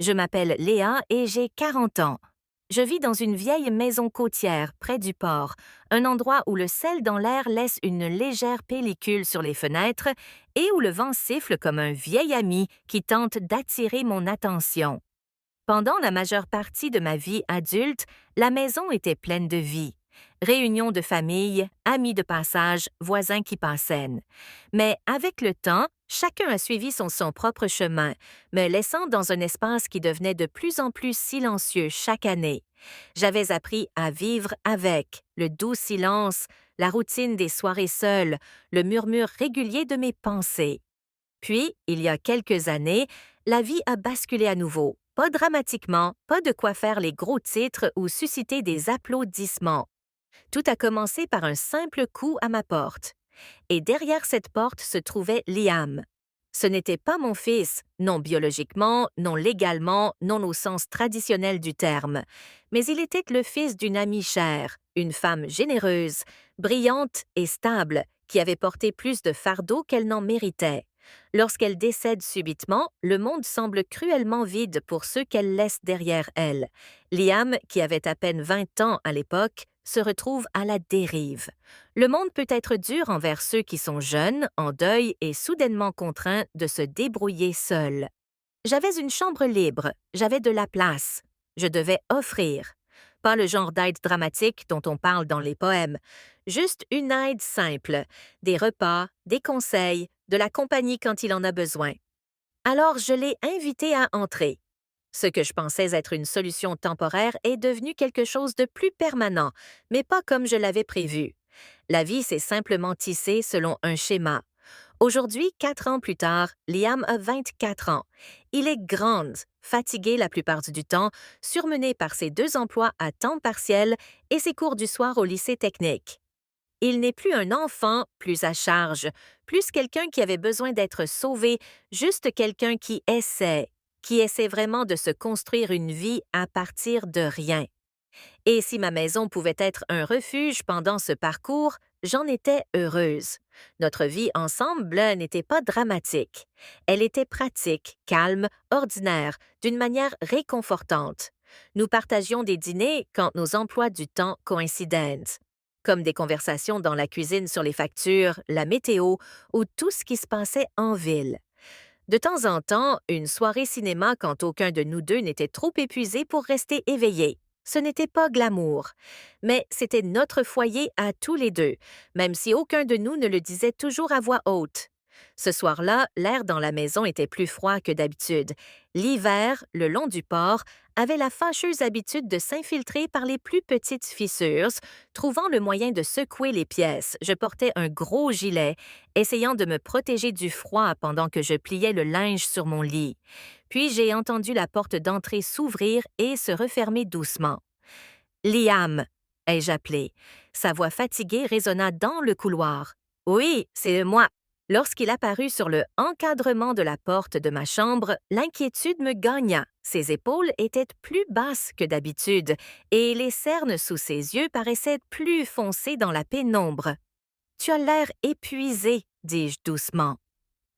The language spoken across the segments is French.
Je m'appelle Léa et j'ai 40 ans. Je vis dans une vieille maison côtière près du port, un endroit où le sel dans l'air laisse une légère pellicule sur les fenêtres et où le vent siffle comme un vieil ami qui tente d'attirer mon attention. Pendant la majeure partie de ma vie adulte, la maison était pleine de vie. Réunions de famille, amis de passage, voisins qui passaient. Mais avec le temps, chacun a suivi son propre chemin, me laissant dans un espace qui devenait de plus en plus silencieux chaque année. J'avais appris à vivre avec le doux silence, la routine des soirées seules, le murmure régulier de mes pensées. Puis, il y a quelques années, la vie a basculé à nouveau. Pas dramatiquement, pas de quoi faire les gros titres ou susciter des applaudissements. Tout a commencé par un simple coup à ma porte. Et derrière cette porte se trouvait Liam. Ce n'était pas mon fils, non biologiquement, non légalement, non au sens traditionnel du terme, mais il était le fils d'une amie chère, une femme généreuse, brillante et stable, qui avait porté plus de fardeau qu'elle n'en méritait. Lorsqu'elle décède subitement, le monde semble cruellement vide pour ceux qu'elle laisse derrière elle. Liam, qui avait à peine 20 ans à l'époque, se retrouve à la dérive. Le monde peut être dur envers ceux qui sont jeunes, en deuil et soudainement contraints de se débrouiller seuls. J'avais une chambre libre, j'avais de la place. Je devais offrir. Pas le genre d'aide dramatique dont on parle dans les poèmes, juste une aide simple, des repas, des conseils, de la compagnie quand il en a besoin. Alors je l'ai invité à entrer. Ce que je pensais être une solution temporaire est devenu quelque chose de plus permanent, mais pas comme je l'avais prévu. La vie s'est simplement tissée selon un schéma. Aujourd'hui, 4 ans plus tard, Liam a 24 ans. Il est grand, fatigué la plupart du temps, surmené par ses 2 emplois à temps partiel et ses cours du soir au lycée technique. Il n'est plus un enfant, plus à charge, plus quelqu'un qui avait besoin d'être sauvé, juste quelqu'un qui essaie vraiment de se construire une vie à partir de rien. Et si ma maison pouvait être un refuge pendant ce parcours, j'en étais heureuse. Notre vie ensemble n'était pas dramatique. Elle était pratique, calme, ordinaire, d'une manière réconfortante. Nous partagions des dîners quand nos emplois du temps coïncidaient, comme des conversations dans la cuisine sur les factures, la météo ou tout ce qui se passait en ville. De temps en temps, une soirée cinéma quand aucun de nous deux n'était trop épuisé pour rester éveillé. Ce n'était pas glamour, mais c'était notre foyer à tous les deux, même si aucun de nous ne le disait toujours à voix haute. Ce soir-là, l'air dans la maison était plus froid que d'habitude. L'hiver, le long du port, avait la fâcheuse habitude de s'infiltrer par les plus petites fissures, trouvant le moyen de secouer les pièces. Je portais un gros gilet, essayant de me protéger du froid pendant que je pliais le linge sur mon lit. Puis j'ai entendu la porte d'entrée s'ouvrir et se refermer doucement. Liam, ai-je appelé. Sa voix fatiguée résonna dans le couloir. Oui, c'est moi. Lorsqu'il apparut sur le encadrement de la porte de ma chambre, l'inquiétude me gagna. Ses épaules étaient plus basses que d'habitude et les cernes sous ses yeux paraissaient plus foncées dans la pénombre. Tu as l'air épuisé, dis-je doucement.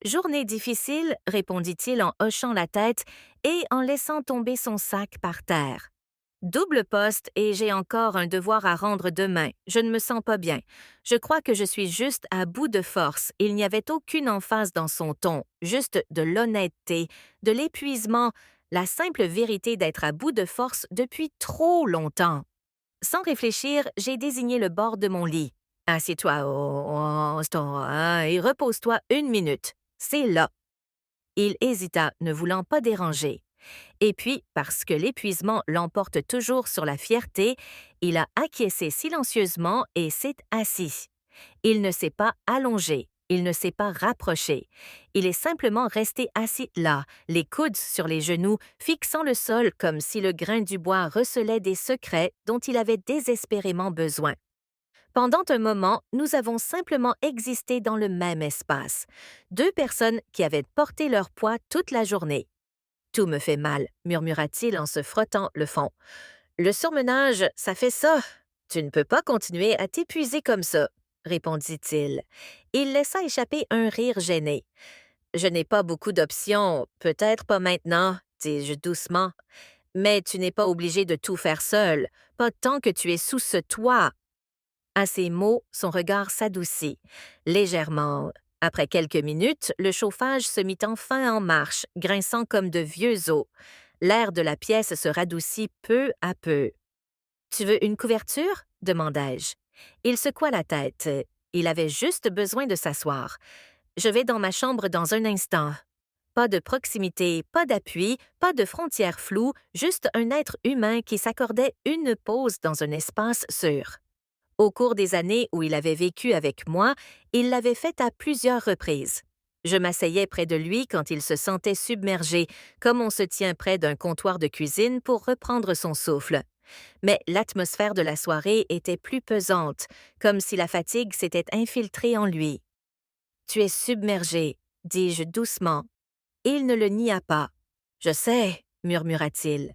Journée difficile, répondit-il en hochant la tête et en laissant tomber son sac par terre. Double poste et j'ai encore un devoir à rendre demain. Je ne me sens pas bien. Je crois que je suis juste à bout de force. Il n'y avait aucune emphase dans son ton, juste de l'honnêteté, de l'épuisement, la simple vérité d'être à bout de force depuis trop longtemps. Sans réfléchir, j'ai désigné le bord de mon lit. Assieds-toi et repose-toi 1 minute. C'est là. Il hésita, ne voulant pas déranger. Et puis, parce que l'épuisement l'emporte toujours sur la fierté, il a acquiescé silencieusement et s'est assis. Il ne s'est pas allongé, il ne s'est pas rapproché. Il est simplement resté assis là, les coudes sur les genoux, fixant le sol comme si le grain du bois recelait des secrets dont il avait désespérément besoin. Pendant un moment, nous avons simplement existé dans le même espace. Deux personnes qui avaient porté leur poids toute la journée. Tout me fait mal, murmura-t-il en se frottant le front. Le surmenage, ça fait ça. Tu ne peux pas continuer à t'épuiser comme ça, répondit-il. Il laissa échapper un rire gêné. Je n'ai pas beaucoup d'options, peut-être pas maintenant. dis-je doucement. Mais tu n'es pas obligé de tout faire seul, pas tant que tu es sous ce toit. À ces mots, son regard s'adoucit, légèrement. Après quelques minutes, le chauffage se mit enfin en marche, grinçant comme de vieux os. L'air de la pièce se radoucit peu à peu. Tu veux une couverture? Demandai-je. Il secoua la tête. Il avait juste besoin de s'asseoir. Je vais dans ma chambre dans un instant. Pas de proximité, pas d'appui, pas de frontières floues, juste un être humain qui s'accordait une pause dans un espace sûr. Au cours des années où il avait vécu avec moi, il l'avait fait à plusieurs reprises. Je m'asseyais près de lui quand il se sentait submergé, comme on se tient près d'un comptoir de cuisine pour reprendre son souffle. Mais l'atmosphère de la soirée était plus pesante, comme si la fatigue s'était infiltrée en lui. « Tu es submergé, dis-je doucement. Il ne le nia pas. Je sais, murmura-t-il.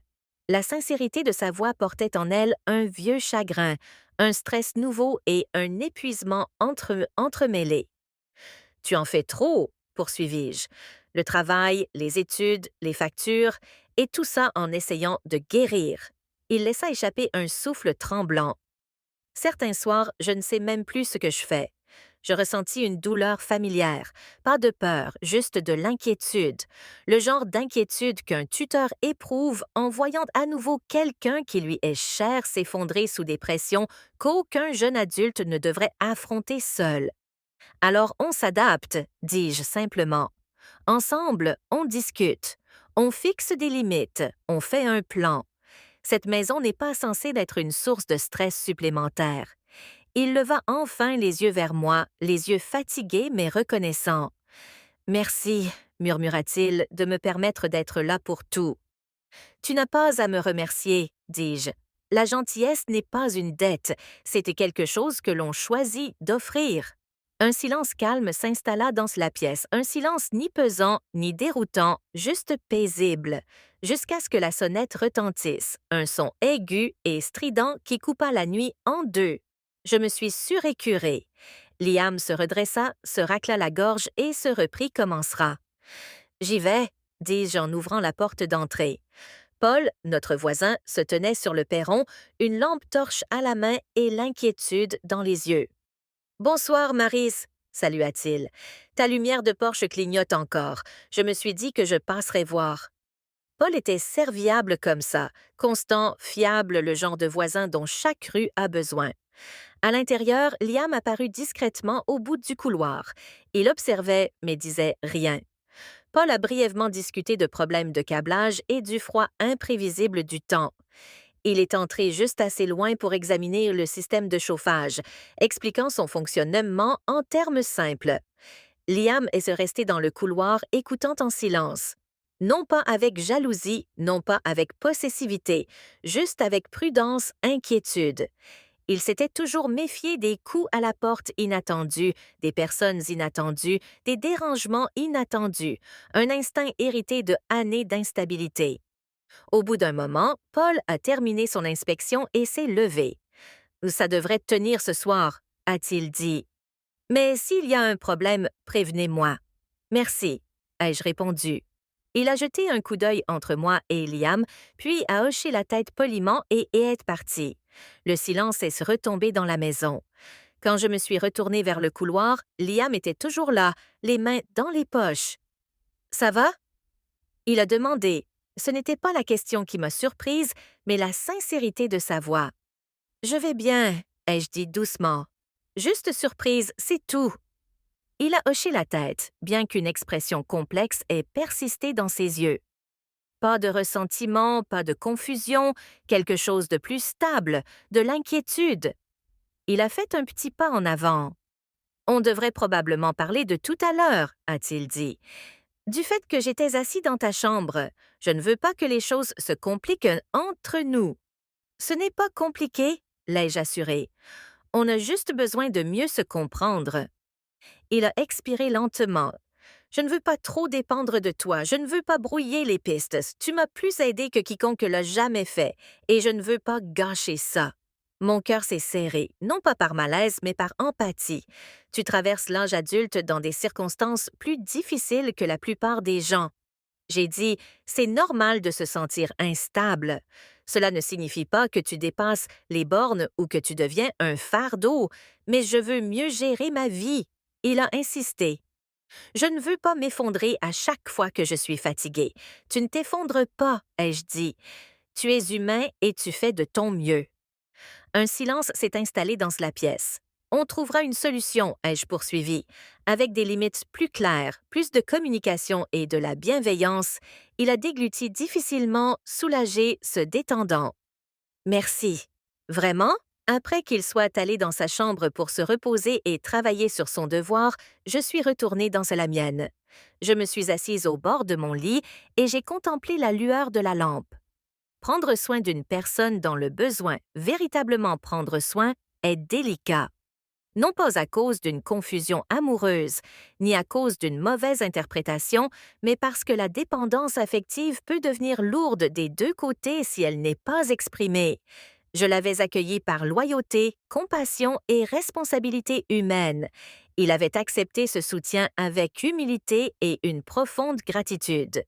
La sincérité de sa voix portait en elle un vieux chagrin, un stress nouveau et un épuisement entremêlés. Tu en fais trop, poursuivis-je. Le travail, les études, les factures, et tout ça en essayant de guérir. Il laissa échapper un souffle tremblant. Certains soirs, je ne sais même plus ce que je fais. Je ressentis une douleur familière, pas de peur, juste de l'inquiétude, le genre d'inquiétude qu'un tuteur éprouve en voyant à nouveau quelqu'un qui lui est cher s'effondrer sous des pressions qu'aucun jeune adulte ne devrait affronter seul. Alors on s'adapte, dis-je simplement. Ensemble, on discute, on fixe des limites, on fait un plan. Cette maison n'est pas censée d'être une source de stress supplémentaire. Il leva enfin les yeux vers moi, les yeux fatigués mais reconnaissants. « Merci, murmura-t-il, de me permettre d'être là pour tout. »« Tu n'as pas à me remercier, dis-je. La gentillesse n'est pas une dette, c'était quelque chose que l'on choisit d'offrir. » Un silence calme s'installa dans la pièce, un silence ni pesant ni déroutant, juste paisible, jusqu'à ce que la sonnette retentisse, un son aigu et strident qui coupa la nuit en deux. Je me suis surécurée. Liam se redressa, se racla la gorge et se reprit commencera. « J'y vais, dis-je en ouvrant la porte d'entrée. Paul, notre voisin, se tenait sur le perron, une lampe torche à la main et l'inquiétude dans les yeux. « Bonsoir, Maris, salua-t-il. Ta lumière de porche clignote encore. Je me suis dit que je passerais voir. » Paul était serviable comme ça, constant, fiable, le genre de voisin dont chaque rue a besoin. À l'intérieur, Liam apparut discrètement au bout du couloir. Il observait, mais disait rien. Paul a brièvement discuté de problèmes de câblage et du froid imprévisible du temps. Il est entré juste assez loin pour examiner le système de chauffage, expliquant son fonctionnement en termes simples. Liam est resté dans le couloir, écoutant en silence. Non pas avec jalousie, non pas avec possessivité, juste avec prudence, inquiétude. Il s'était toujours méfié des coups à la porte inattendus, des personnes inattendues, des dérangements inattendus, un instinct hérité de années d'instabilité. Au bout d'un moment, Paul a terminé son inspection et s'est levé. « Ça devrait tenir ce soir, » a-t-il dit. « Mais s'il y a un problème, prévenez-moi. »« Merci, » ai-je répondu. Il a jeté un coup d'œil entre moi et Liam, puis a hoché la tête poliment et est parti. Le silence est retombé dans la maison. Quand je me suis retournée vers le couloir, Liam était toujours là, les mains dans les poches. « Ça va? » Il a demandé. Ce n'était pas la question qui m'a surprise, mais la sincérité de sa voix. « Je vais bien, » ai-je dit doucement. « Juste surprise, c'est tout. » Il a hoché la tête, bien qu'une expression complexe ait persisté dans ses yeux. Pas de ressentiment, pas de confusion, quelque chose de plus stable, de l'inquiétude. Il a fait un petit pas en avant. « On devrait probablement parler de tout à l'heure, » a-t-il dit. « Du fait que j'étais assis dans ta chambre, je ne veux pas que les choses se compliquent entre nous. » « Ce n'est pas compliqué, » l'ai-je assuré. « On a juste besoin de mieux se comprendre. » Il a expiré lentement. « Je ne veux pas trop dépendre de toi, je ne veux pas brouiller les pistes. Tu m'as plus aidé que quiconque l'a jamais fait, et je ne veux pas gâcher ça. » Mon cœur s'est serré, non pas par malaise, mais par empathie. Tu traverses l'âge adulte dans des circonstances plus difficiles que la plupart des gens. J'ai dit, c'est normal de se sentir instable. Cela ne signifie pas que tu dépasses les bornes ou que tu deviens un fardeau, mais je veux mieux gérer ma vie. Il a insisté. Je ne veux pas m'effondrer à chaque fois que je suis fatiguée. Tu ne t'effondres pas, ai-je dit. Tu es humain et tu fais de ton mieux. Un silence s'est installé dans la pièce. On trouvera une solution, ai-je poursuivi. Avec des limites plus claires, plus de communication et de la bienveillance, il a dégluti difficilement, soulagé, se détendant. Merci. Vraiment? Après qu'il soit allé dans sa chambre pour se reposer et travailler sur son devoir, je suis retournée dans la mienne. Je me suis assise au bord de mon lit et j'ai contemplé la lueur de la lampe. Prendre soin d'une personne dans le besoin, véritablement prendre soin, est délicat. Non pas à cause d'une confusion amoureuse, ni à cause d'une mauvaise interprétation, mais parce que la dépendance affective peut devenir lourde des deux côtés si elle n'est pas exprimée. Je l'avais accueilli par loyauté, compassion et responsabilité humaine. Il avait accepté ce soutien avec humilité et une profonde gratitude.